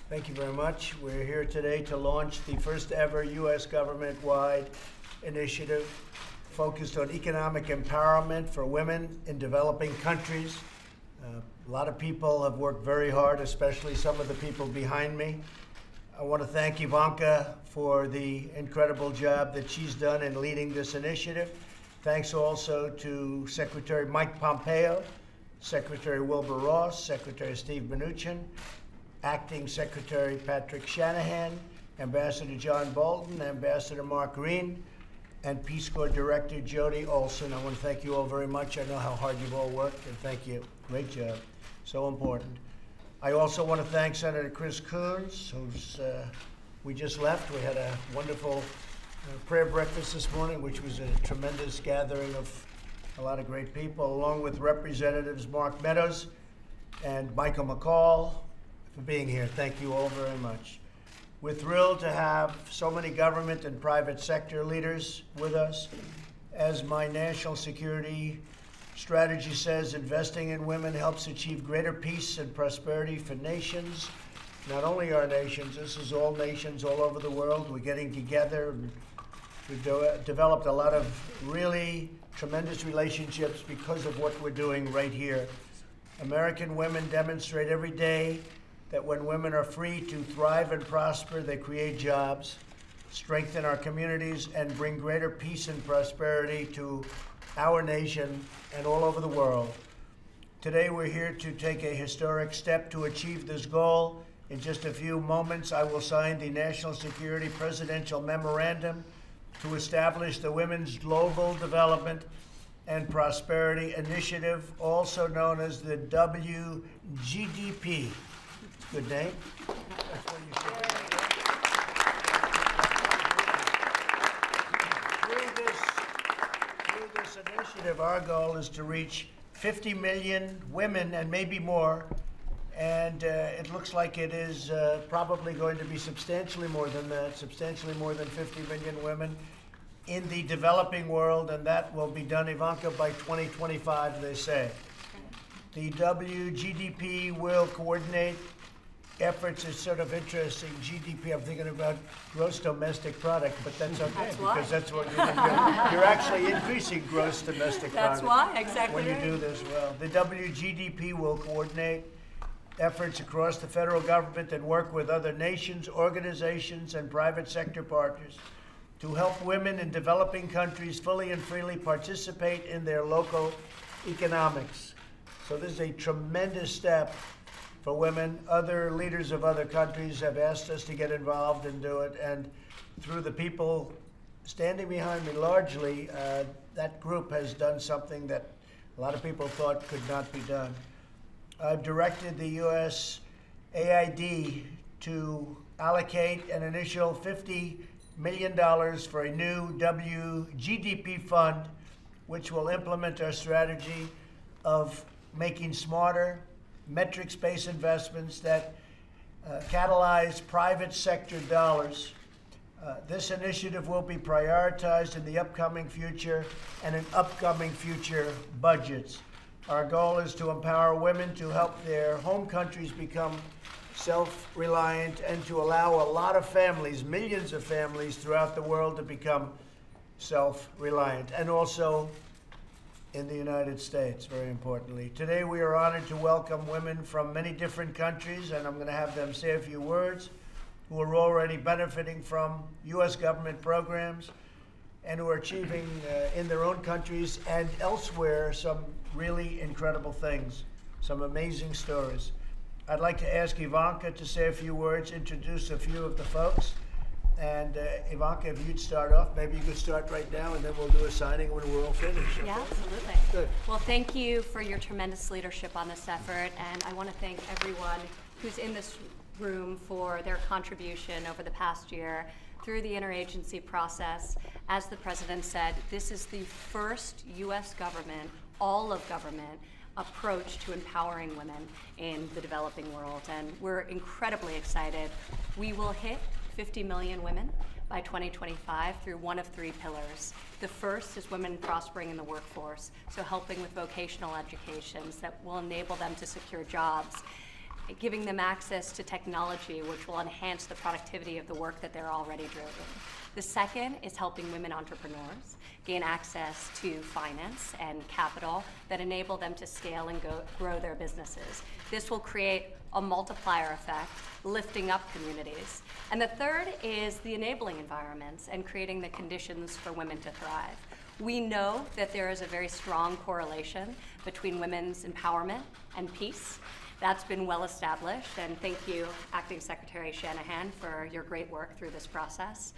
Thank you very much. We're here today to launch the first ever U.S. government-wide initiative focused on economic empowerment for women in developing countries. A lot of people have worked very hard, especially some of the people behind me. I want to thank Ivanka for the incredible job that she's done in leading this initiative. Thanks also to Secretary Mike Pompeo, Secretary Wilbur Ross, Secretary Steve Mnuchin, Acting Secretary Patrick Shanahan, Ambassador John Bolton, Ambassador Mark Green, and Peace Corps Director Jody Olson. I want to thank you all very much. I know how hard you've all worked, and thank you. Great job. So important. I also want to thank Senator Chris Coons, who's we just left. We had a wonderful prayer breakfast this morning, which was a tremendous gathering of a lot of great people, along with Representatives Mark Meadows and Michael McCall for being here. Thank you all very much. We're thrilled to have so many government and private sector leaders with us. As my national security strategy says, investing in women helps achieve greater peace and prosperity for nations. Not only our nations, this is all nations all over the world. We're getting together. We've developed a lot of really tremendous relationships because of what we're doing right here. American women demonstrate every day that when women are free to thrive and prosper, they create jobs, strengthen our communities, and bring greater peace and prosperity to our nation and all over the world. Today, we're here to take a historic step to achieve this goal. In just a few moments, I will sign the National Security Presidential Memorandum to establish the Women's Global Development and Prosperity Initiative, also known as the wgdp. Good name. That's what you should Through this initiative, our goal is to reach 50 million women and maybe more. And it looks like it is probably going to be substantially more than that, substantially more than 50 million women in the developing world, and that will be done, Ivanka, by 2025, they say. The wgdp will coordinate efforts. Is sort of interesting. GDP, I'm thinking about gross domestic product, but that's okay, because that's what you're doing. You're actually increasing gross domestic product. That's why, exactly. When you do this well. The wgdp will coordinate efforts across the federal government and work with other nations, organizations, and private sector partners to help women in developing countries fully and freely participate in their local economics. So this is a tremendous step for women. Other leaders of other countries have asked us to get involved and do it, and through the people standing behind me largely, that group has done something that a lot of people thought could not be done. I've directed the U.S. AID to allocate an initial $50 million for a new wgdp fund, which will implement our strategy of making smarter, metrics-based investments that catalyze private sector dollars. This initiative will be prioritized in the upcoming future and in upcoming future budgets. Our goal is to empower women to help their home countries become self-reliant and to allow a lot of families, millions of families throughout the world, to become self-reliant, and also in the United States, very importantly. Today we are honored to welcome women from many different countries, and I'm going to have them say a few words, who are already benefiting from U.S. government programs and who are achieving in their own countries and elsewhere some really incredible things, some amazing stories. I'd like to ask Ivanka to say a few words, introduce a few of the folks. And Ivanka, if you'd start off, maybe you could start right now, and then we'll do a signing when we're all finished. Okay? Yeah, absolutely. Good. Well, thank you for your tremendous leadership on this effort, and I want to thank everyone who's in this room for their contribution over the past year through the interagency process. As the President said, this is the first U.S. government, all of government, approach to empowering women in the developing world, and we're incredibly excited. We will hit 50 million women by 2025 through one of three pillars. The first is women prospering in the workforce, so helping with vocational educations that will enable them to secure jobs. giving them access to technology which will enhance the productivity of the work that they're already doing. The second is helping women entrepreneurs gain access to finance and capital that enable them to scale and grow their businesses. This will create a multiplier effect, lifting up communities. And the third is the enabling environments and creating the conditions for women to thrive. We know that there is a very strong correlation between women's empowerment and peace. That's been well established, and thank you, Acting Secretary Shanahan, for your great work through this process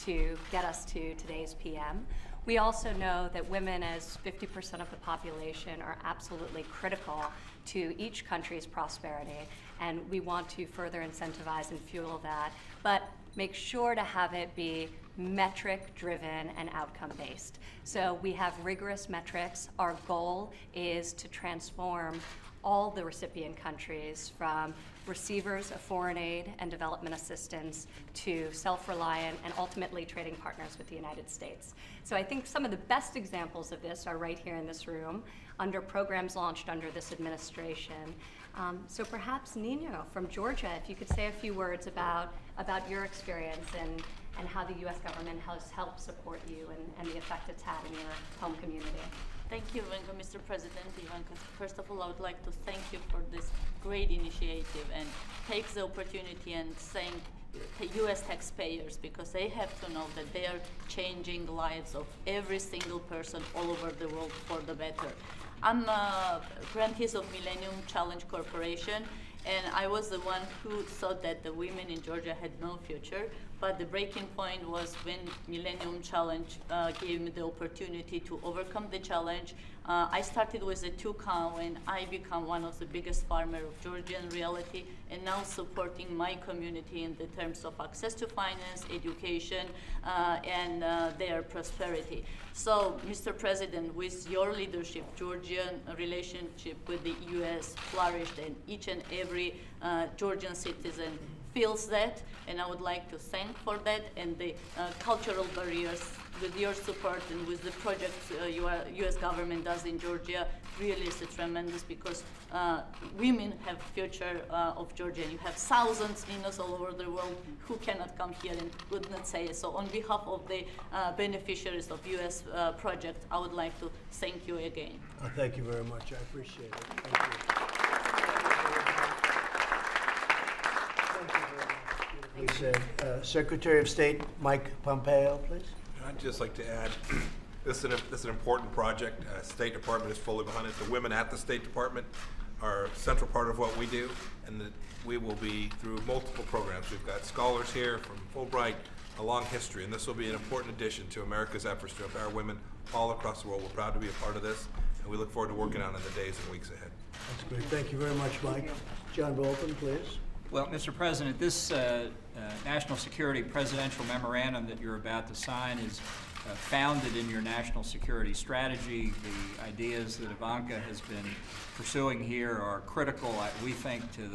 to get us to today's PM. We also know that women, as 50% of the population, are absolutely critical to each country's prosperity, and we want to further incentivize and fuel that, but make sure to have it be metric-driven and outcome-based. So we have rigorous metrics. Our goal is to transform all the recipient countries from receivers of foreign aid and development assistance to self-reliant and ultimately trading partners with the United States. So I think some of the best examples of this are right here in this room under programs launched under this administration. So perhaps Nino from Georgia, if you could say a few words about your experience and how the U.S. government has helped support you and the effect it's had in your home community. Thank you, Ivanka, Mr. President. Ivanka, first of all, I would like to thank you for this great initiative and take the opportunity and thank the U.S. taxpayers, because they have to know that they are changing the lives of every single person all over the world for the better. I'm a grantee of Millennium Challenge Corporation, and I was the one who thought that the women in Georgia had no future. But the breaking point was when Millennium Challenge gave me the opportunity to overcome the challenge. I started with a 2 cow, and I become one of the biggest farmers of Georgian reality, and now supporting my community in the terms of access to finance, education, and their prosperity. So, Mr. President, with your leadership, Georgian relationship with the U.S. flourished, and each and every Georgian citizen feels that, and I would like to thank for that, and the cultural barriers with your support and with the projects U.S. government does in Georgia really is tremendous, because women have future of Georgia. You have thousands Ninos all over the world who cannot come here and would not say it. So on behalf of the beneficiaries of U.S. project, I would like to thank you again. Thank you very much. I appreciate it. Thank you. Please, Secretary of State Mike Pompeo, please. I'd just like to add, this is an important project. State Department is fully behind it. The women at the State Department are a central part of what we do, and that we will be through multiple programs. We've got scholars here from Fulbright, a long history, and this will be an important addition to America's efforts to empower women all across the world. We're proud to be a part of this, and we look forward to working on it in the days and weeks ahead. That's great. Thank you very much, Mike. John Bolton, please. Well, Mr. President, this national security presidential memorandum that you're about to sign is founded in your national security strategy. The ideas that Ivanka has been pursuing here are critical, we think, to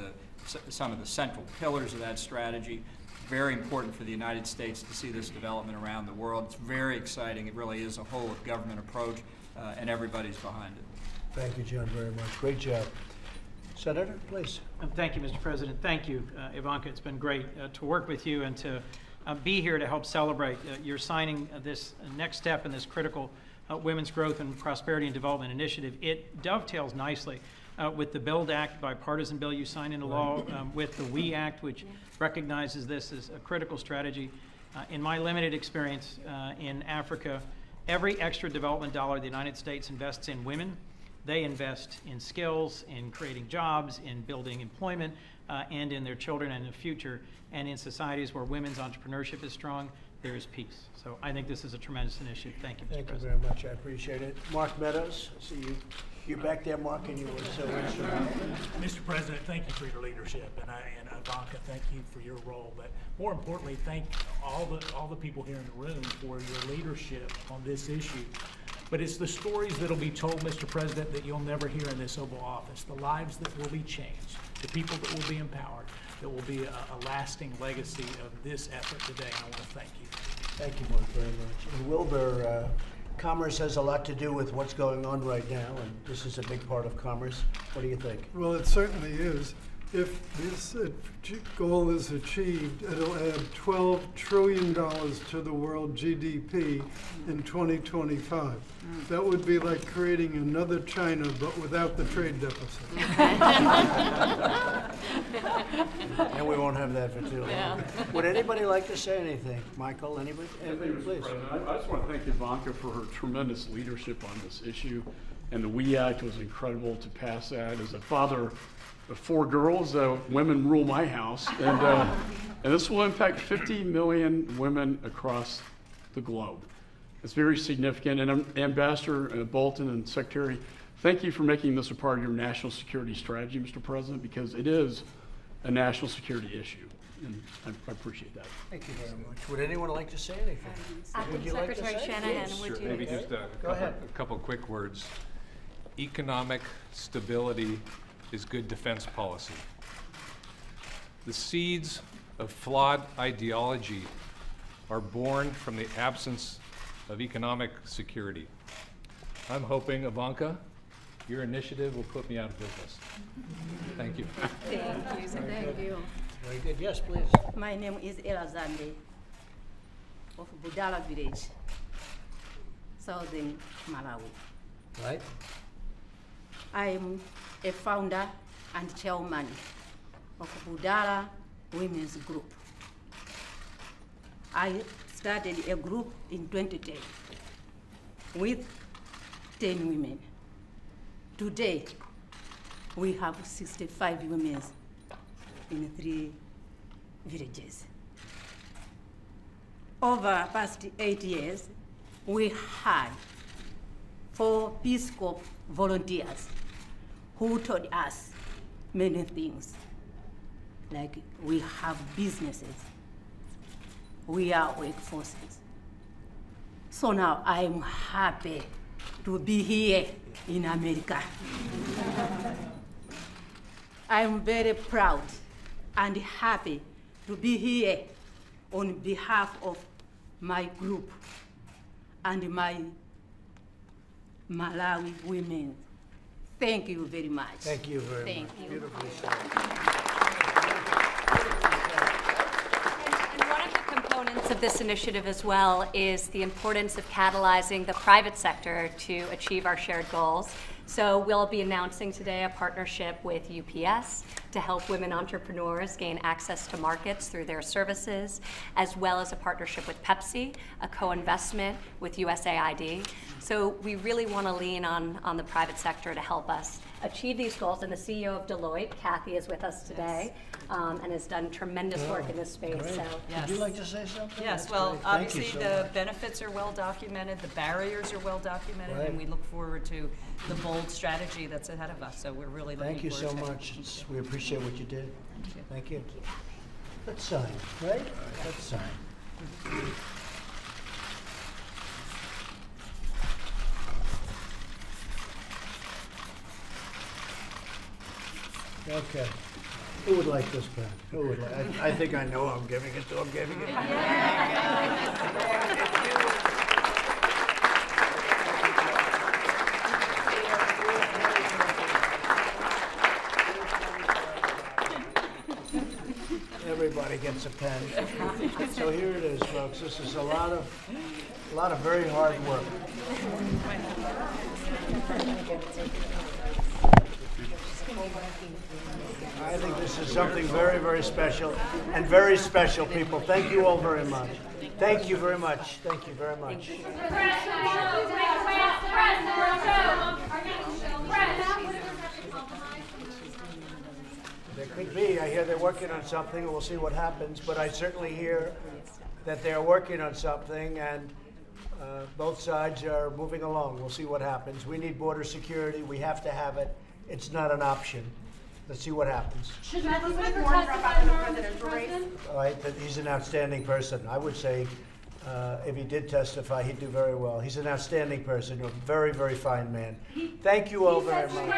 some of the central pillars of that strategy. Very important for the United States to see this development around the world. It's very exciting. It really is a whole of government approach, and everybody's behind it. Thank you, John, very much. Great job. Senator, please. Thank you, Mr. President. Thank you, Ivanka. It's been great to work with you and to be here to help celebrate your signing this next step in this critical Women's Growth and Prosperity and Development Initiative. It dovetails nicely with the BUILD Act, bipartisan bill you signed into law, with the WE Act, which recognizes this as a critical strategy. In my limited experience in Africa, every extra development dollar the United States invests in women, they invest in skills, in creating jobs, in building employment, and in their children and the future. And in societies where women's entrepreneurship is strong, there is peace. So I think this is a tremendous initiative. Thank you, Mr. President. Thank you very much. I appreciate it. Mark Meadows, I see you. You're back there, Mark, and you were so instrumental. Mr. President, thank you for your leadership, and Ivanka, thank you for your role. But more importantly, thank all the people here in the room for your leadership on this issue. But it's the stories that'll be told, Mr. President, that you'll never hear in this Oval Office. The lives that will be changed, the people that will be empowered, that will be a lasting legacy of this effort today. And I want to thank you. Thank you, Mark, very much. And Wilbur, commerce has a lot to do with what's going on right now, and this is a big part of commerce. What do you think? Well, it certainly is. If this goal is achieved, it'll add $12 trillion to the world GDP in 2025. That would be like creating another China, but without the trade deficit. And we won't have that for too long. Would anybody like to say anything? Michael, anybody? Anybody, please. I just want to thank Ivanka for her tremendous leadership on this issue. And the WE Act was incredible to pass that. As a father of 4 girls, women rule my house. And this will impact 50 million women across the globe. It's very significant. And Ambassador Bolton and Secretary, thank you for making this a part of your national security strategy, Mr. President, because it is a national security issue. And I appreciate that. Thank you very much. Would anyone like to say anything? Acting Would you like to Secretary say? Shanahan, Yes. would you? Maybe just Go ahead. a couple quick words. Economic stability is good defense policy. The seeds of flawed ideology are born from the absence of economic security. I'm hoping, Ivanka, your initiative will put me out of business. Thank you. Thank you. Very good. Yes, please. My name is Elazande of Budala village, southern Malawi. Right? I am a founder and chairman of Budala Women's Group. I started a group in 2010 with 10 women. Today, we have 65 women in 3 villages. Over past 8 years, we had 4 Peace Corps volunteers who taught us many things. Like we have businesses, we are workforces. So now I'm happy to be here in America. I'm very proud and happy to be here on behalf of my group and my Malawi women. Thank you very much. Thank you very Thank much. you. Beautifully said. And one of the components of this initiative as well is the importance of catalyzing the private sector to achieve our shared goals. So we'll be announcing today a partnership with UPS to help women entrepreneurs gain access to markets through their services, as well as a partnership with Pepsi, a co-investment with USAID. So we really want to lean on the private sector to help us achieve these goals. And the CEO of Deloitte, Kathy, is with us today and has done tremendous work in this space. Great. So. Would you like to say something? Yes, That's well, great. Thank you obviously, so the much. benefits are well documented, the barriers are well documented, Right. and we look forward to the bold strategy that's ahead of us, so we're really looking Thank you forward so to it. much. We appreciate what you did. Thank you. Thank you. Let's sign, right? Let's sign. Okay. Who would like this pen? Who would like? I think I know who I'm giving it to. I'm giving it. Everybody gets a pen. So here it is, folks. This is a lot of very hard work. I think this is something very, very special, and very special people. Thank you all very much. Thank you very much. Thank you very much. There could be. I hear they're working on something, and we'll see what happens. But I certainly hear that they're working on something, and both sides are moving along. We'll see what happens. We need border security. We have to have it. It's not an option. Let's see what happens. Should President Ford testify in the presidential race? All right, that he's an outstanding person. I would say if he did testify, he'd do very well. He's an outstanding person, a very, very fine man. Thank you all very much.